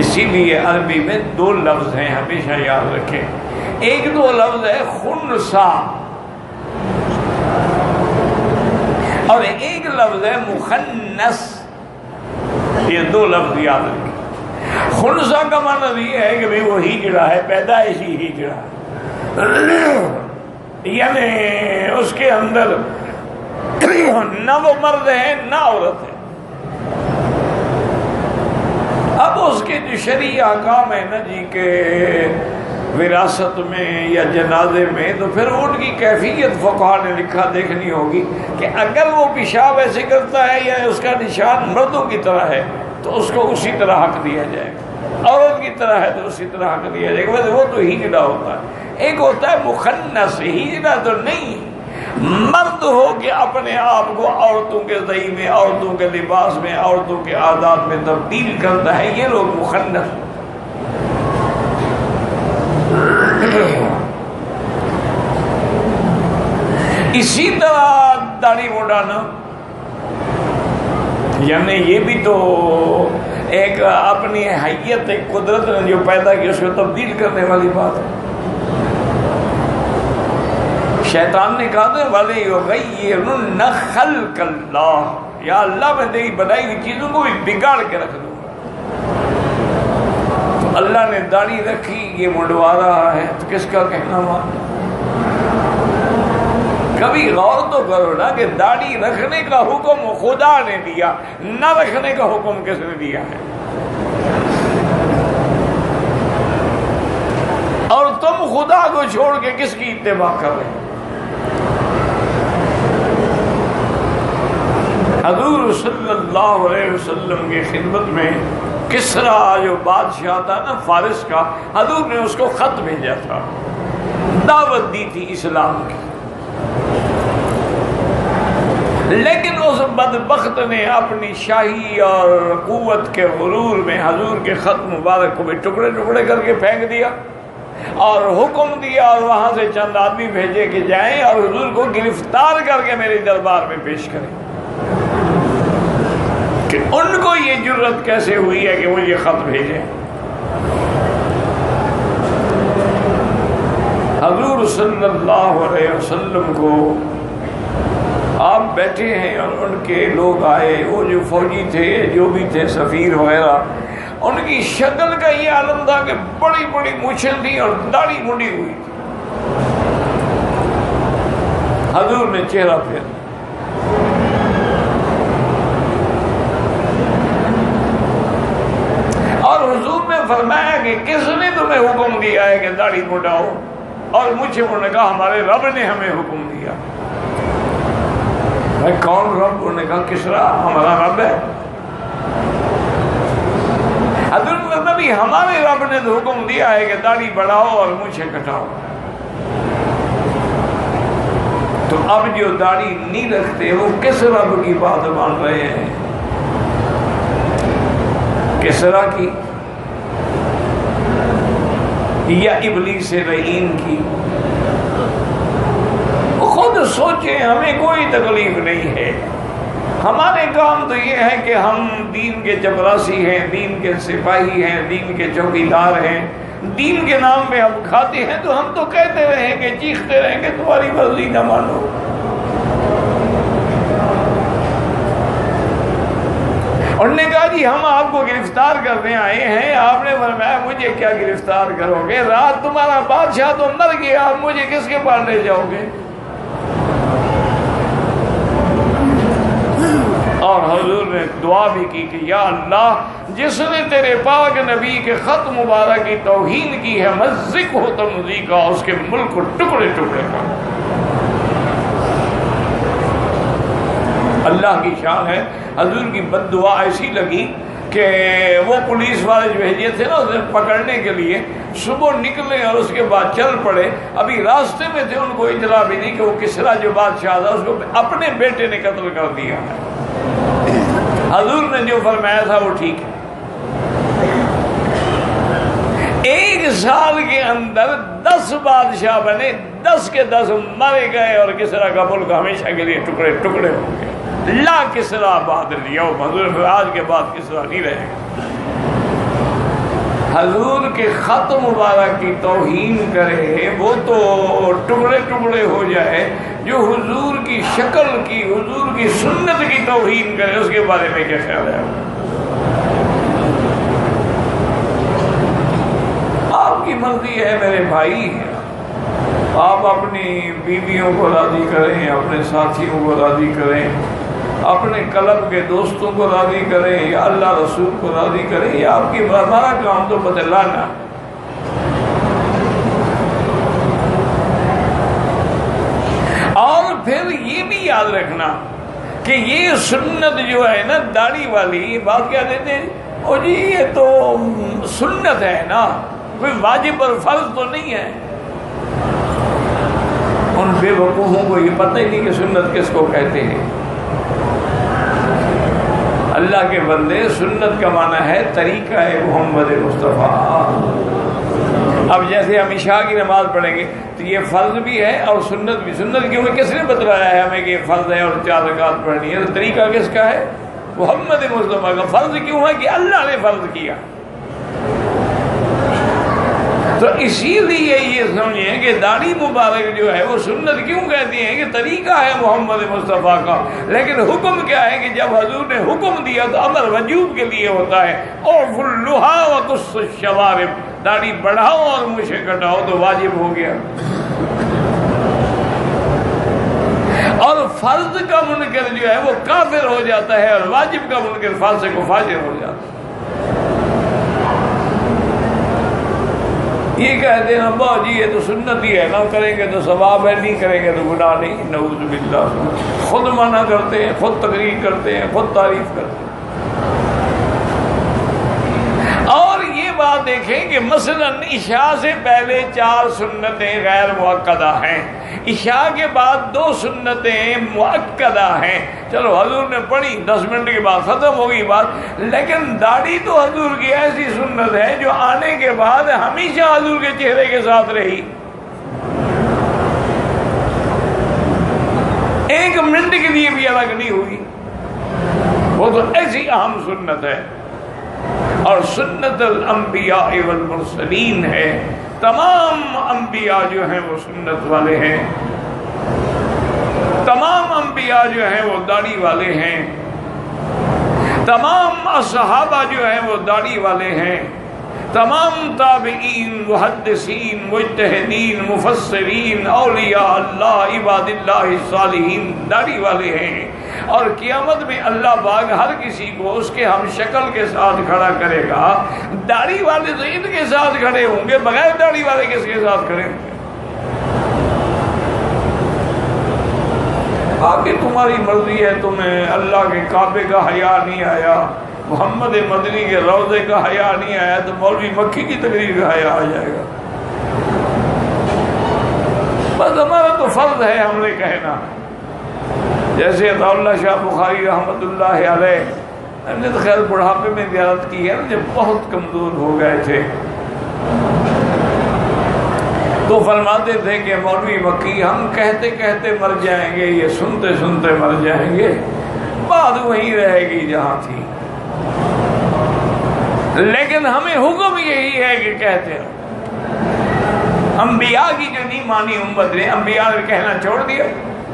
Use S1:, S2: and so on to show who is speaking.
S1: اسی لیے عربی میں دو لفظ ہیں، ہمیشہ یاد رکھیں، ایک دو لفظ ہے خنثی اور ایک لفظ ہے مخنث، یہ دو لفظ یاد رکھیں۔ خنثی کا معنی یہ ہے کہ وہ ہجڑا ہے، پیدائشی ہجڑا، یعنی اس کے اندر نہ وہ مرد ہے نہ عورت ہے۔ اب اس کے جو شرعی احکام ہے نا جی کہ وراثت میں یا جنازے میں، تو پھر ان کی کیفیت فقہا نے لکھا دیکھنی ہوگی کہ اگر وہ پیشاب ایسے کرتا ہے یا اس کا نشان مردوں کی طرح ہے تو اس کو اسی طرح حق دیا جائے گا، عورت کی طرح ہے تو اسی طرح حق دیا جائے گا، ویسے وہ تو ہجڑا ہوتا ہے۔ ایک ہوتا ہے مخنث، ہجڑا تو نہیں، مرد ہو کے اپنے آپ کو عورتوں کے زئی میں، عورتوں کے لباس میں، عورتوں کے عادات میں تبدیل کرتا ہے، یہ لوگ مخنث۔ اسی طرح داڑھی مڈانا، یعنی یہ بھی تو ایک اپنی حیت ایک قدرت نے جو پیدا کی اس کو تبدیل کرنے والی بات ہے۔ شیطان نے کہا تھا وَلَيُغَيِّرُنَّ خَلْقَ اللَّهِ، یا اللہ میں تیری بنائی ہوئی چیزوں کو بھی بگاڑ کے رکھ دوں گا۔ تو اللہ نے داڑھی رکھی، یہ منڈوا رہا ہے، تو کس کا کہنا مان؟ کبھی غور تو کرو نا کہ داڑھی رکھنے کا حکم خدا نے دیا، نہ رکھنے کا حکم کس نے دیا ہے؟ اور تم خدا کو چھوڑ کے کس کی اتباع کر رہے ہیں؟ حضور صلی اللہ علیہ وسلم کی خدمت میں کسرا جو بادشاہ تھا نا فارس کا، حضور نے اس کو خط بھیجا تھا، دعوت دی تھی اسلام کی، لیکن اس بدبخت نے اپنی شاہی اور قوت کے غرور میں حضور کے خط مبارک کو بھی ٹکڑے ٹکڑے کر کے پھینک دیا اور حکم دیا اور وہاں سے چند آدمی بھیجے کہ جائیں اور حضور کو گرفتار کر کے میرے دربار میں پیش کریں، کہ ان کو یہ جرت کیسے ہوئی ہے کہ وہ یہ خط بھیجیں۔ حضور صلی اللہ علیہ وسلم کو آپ بیٹھے ہیں اور ان کے لوگ آئے، وہ جو فوجی تھے جو بھی تھے سفیر وغیرہ، ان کی شکل کا یہ عالم تھا کہ بڑی بڑی مونچھیں تھی اور داڑھی منڈی ہوئی تھی۔ حضور نے چہرہ پھیر اور حضور نے فرمایا کہ کس نے تمہیں حکم دیا ہے کہ داڑھی مڈاؤ؟ اور مجھے انہوں نے کہا ہمارے رب نے ہمیں حکم دیا۔ میں کون رب؟ انہوں نے کہا کسرا ہمارا رب ہے۔ حضرت نبی ہمارے رب نے تو حکم دیا ہے کہ داڑھی بڑھاؤ اور مونچھیں کٹاؤ۔ تو اب جو داڑھی نہیں رکھتے وہ کس رب کی بات مان رہے ہیں؟ کسرا کی یا ابلیس لعین کی؟ خود سوچیں، ہمیں کوئی تکلیف نہیں ہے، ہمارے کام تو یہ ہے کہ ہم دین کے چپراسی ہیں، دین کے سپاہی ہیں، دین کے چوکیدار ہیں، دین کے نام پہ ہم کھاتے ہیں، تو ہم تو کہتے رہیں گے، چیختے رہیں گے تمہاری مرضی نہ مانو۔ انہوں نے کہا جی ہم آپ کو گرفتار کرنے آئے ہیں۔ آپ نے فرمایا مجھے کیا گرفتار کرو گے؟ رات تمہارا بادشاہ تو مر گیا، آپ مجھے کس کے پاس لے جاؤ گے؟ اور حضور نے دعا بھی کی کہ یا اللہ جس نے تیرے پاک نبی کے خط مبارک کی توہین کی ہے مزق ہو تمزیقا، اس کے ملک کو ٹکڑے ٹکڑے کر۔ اللہ کی شان ہے، حضور کی بد دعا ایسی لگی کہ وہ پولیس والے جو بھیجے تھے نا اسے پکڑنے کے لیے، صبح نکلے اور اس کے بعد چل پڑے، ابھی راستے میں تھے، ان کو اطلاع بھی نہیں کہ وہ کسرا جو بادشاہ تھا اس کو اپنے بیٹے نے قتل کر دیا ہے۔ حضور نے جو فرمایا تھا وہ ٹھیک ہے۔ 1 سال کے اندر 10 بادشاہ بنے، 10 کے 10 مارے گئے اور کسرا کا ملک ہمیشہ کے لیے ٹکڑے ٹکڑے ہو گئے۔ لا کسرا بعد الیوم، حضور آج کے بعد کسرا نہیں رہے گا۔ حضور کے خط مبارک کی توہین کرے وہ تو ٹکڑے ٹکڑے ہو جائے، جو حضور کی شکل کی، حضور کی سنت کی توہین کرے اس کے بارے میں کیا خیال ہے؟ آپ کی مرضی ہے میرے بھائی، آپ اپنی بیویوں کو راضی کریں، اپنے ساتھیوں کو راضی کریں، اپنے کلب کے دوستوں کو راضی کریں، یا اللہ رسول کو راضی کریں، یا آپ کی ہمارا کام تو بدلانا۔ اور پھر یہ بھی یاد رکھنا کہ یہ سنت جو ہے نا داڑھی والی، یہ بات کیا دیتے ہیں، او جی یہ تو سنت ہے نا، کوئی واجب اور فرض تو نہیں ہے۔ ان بے وقوفوں کو یہ پتہ ہی نہیں کہ سنت کس کو کہتے ہیں۔ اللہ کے بندے، سنت کا معنی ہے طریقہ محمد مصطفیٰ۔ اب جیسے ہم عشاء کی نماز پڑھیں گے تو یہ فرض بھی ہے اور سنت بھی۔ سنت کیوں ہے؟ کس نے بتلایا ہے ہمیں کہ یہ فرض ہے اور 4 رکعت پڑھنی ہے؟ تو طریقہ کس کا ہے؟ محمد مصطفیٰ کا۔ فرض کیوں ہے؟ کہ اللہ نے فرض کیا۔ تو اسی لیے یہ سمجھیں کہ داڑھی مبارک جو ہے وہ سنت کیوں کہتی ہیں؟ کہ طریقہ ہے محمد مصطفیٰ کا، لیکن حکم کیا ہے کہ جب حضور نے حکم دیا تو امر وجوب کے لیے ہوتا ہے۔ اوفوا اللحیٰ وقصوا الشوارب، داڑھی بڑھاؤ اور مجھے کٹاؤ، تو واجب ہو گیا۔ اور فرض کا منکر جو ہے وہ کافر ہو جاتا ہے، اور واجب کا منکر فاسق و فاجر ہو جاتا ہے۔ یہ کہتے ہیں ابا جی یہ تو سنت ہی ہے، نہ کریں گے تو ثواب ہے، نہیں کریں گے تو گناہ نہیں، نعوذ باللہ۔ خود منع کرتے ہیں، خود تقریر کرتے ہیں، خود تعریف کرتے ہیں۔ اور یہ بات دیکھیں کہ مثلا عشاء سے پہلے 4 سنتیں غیر مؤکدہ ہیں، عشاء کے بعد 2 سنتیں مؤکدہ ہیں۔ چلو حضور نے پڑھی، 10 منٹ کے بعد ختم ہوگی بات، لیکن داڑھی تو حضور کی ایسی سنت ہے جو آنے کے بعد ہمیشہ حضور کے چہرے کے ساتھ رہی، 1 منٹ کے لیے بھی الگ نہیں ہوئی۔ وہ تو ایسی اہم سنت ہے، اور سنت الانبیاء والمرسلین ہے۔ تمام انبیاء جو ہیں وہ سنت والے ہیں، تمام انبیاء جو ہیں وہ داڑھی والے ہیں، تمام صحابہ جو ہیں وہ داڑھی والے ہیں، تمام تابعین، محدثین، مجتہدین، مفسرین، اولیاء اللہ، عباد اللہ الصالحین داڑھی والے ہیں۔ اور قیامت میں اللہ پاک ہر کسی کو اس کے ہم شکل کے ساتھ کھڑا کرے گا۔ داڑھی والے تو ان کے ساتھ کھڑے ہوں گے، بغیر داڑھی والے کس کے ساتھ کھڑے ہوں گے؟ آگے تمہاری مرضی ہے، تمہیں اللہ کے کعبے کا حیا نہیں آیا، محمد مدنی کے روضے کا حیا نہیں آیا، تو مولوی مکی کی تقریر کا حیا آ جائے گا۔ بس ہمارا تو فرض ہے ہم نے کہنا۔ جیسے عطا اللہ شاہ بخاری رحمۃ اللہ علیہ، ہم نے تو خیر بڑھاپے میں زیارت کی ہے، جب بہت کمزور ہو گئے تھے تو فرماتے تھے کہ مولوی مکی ہم کہتے کہتے مر جائیں گے، یہ سنتے سنتے مر جائیں گے، بات وہیں رہے گی جہاں تھی، لیکن ہمیں حکم یہی ہے کہ کہتے رہو۔ انبیاء کی جو نہیں مانی امت نے، انبیاء نے کہنا چھوڑ دیا۔